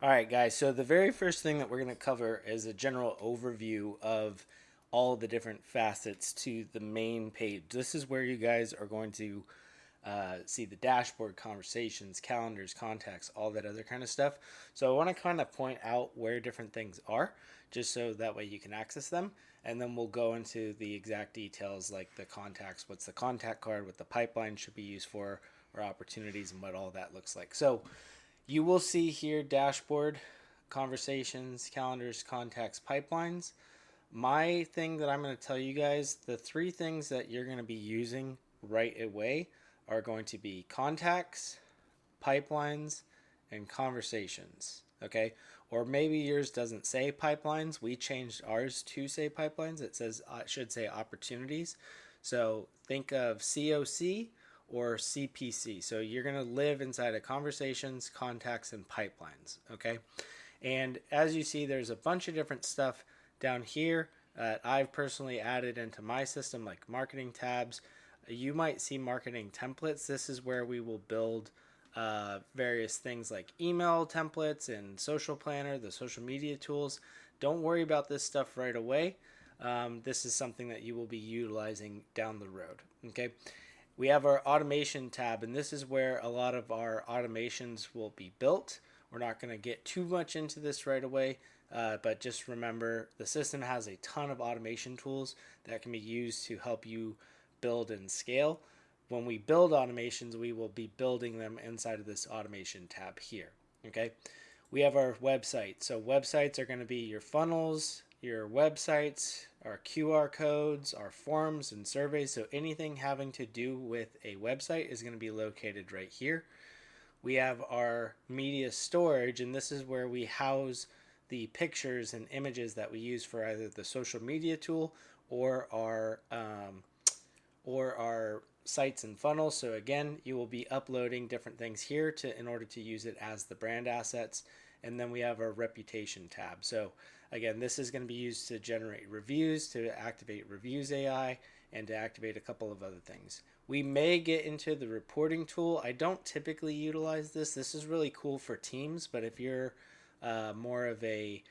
All right, guys. So the very first thing that we're going to cover is a general overview of all the different facets to the main page. This is where you guys are going to see the dashboard, conversations, calendars, contacts, all that other kind of stuff. So I want to kind of point out where different things are, just so that way you can access them. And then we'll go into the exact details like the contacts, what's the contact card, what the pipeline should be used for, or opportunities, and what all that looks like. So you will see here dashboard, conversations, calendars, contacts, pipelines. My thing that I'm going to tell you guys, the three things that you're going to be using right away are going to be contacts, pipelines, and conversations. Okay. Or maybe yours doesn't say pipelines. We changed ours to say pipelines. It should say opportunities. So think of COC or CPC. So you're going to live inside of conversations, contacts, and pipelines. Okay. And as you see, there's a bunch of different stuff down here that I've personally added into my system, like marketing tabs. You might see marketing templates. This is where we will build various things like email templates and social planner, the social media tools. Don't worry about this stuff right away. This is something that you will be utilizing down the road. Okay. We have our automation tab, and this is where a lot of our automations will be built. We're not going to get too much into this right away, but just remember the system has a ton of automation tools that can be used to help you build and scale. When we build automations, we will be building them inside of this automation tab here. Okay. We have our website. So websites are going to be your funnels, your websites, our QR codes, our forms and surveys. So anything having to do with a website is going to be located right here. We have our media storage, and this is where we house the pictures and images that we use for either the social media tool or our sites and funnels. So again, you will be uploading different things here in order to use it as the brand assets. And then we have our reputation tab. So again, this is going to be used to generate reviews, to activate reviews AI, and to activate a couple of other things. We may get into the reporting tool. I don't typically utilize this. This is really cool for teams, but if you're more of a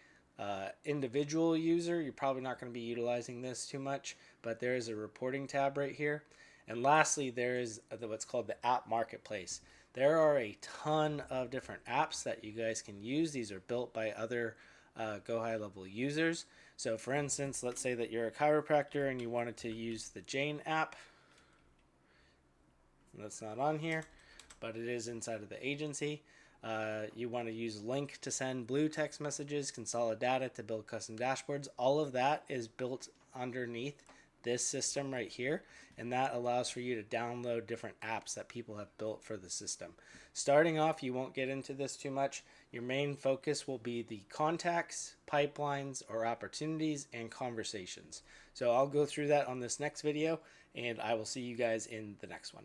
individual user, you're probably not going to be utilizing this too much, but there is a reporting tab right here. And lastly, there is what's called the app marketplace. There are a ton of different apps that you guys can use. These are built by other GoHighLevel users. So for instance, let's say that you're a chiropractor and you wanted to use the Jane app. That's not on here, but it is inside of the agency. You want to use Link to send blue text messages, consolidate data to build custom dashboards. All of that is built underneath this system right here, and that allows for you to download different apps that people have built for the system. Starting off, you won't get into this too much. Your main focus will be the contacts, pipelines, or opportunities, and conversations. So I'll go through that on this next video, and I will see you guys in the next one.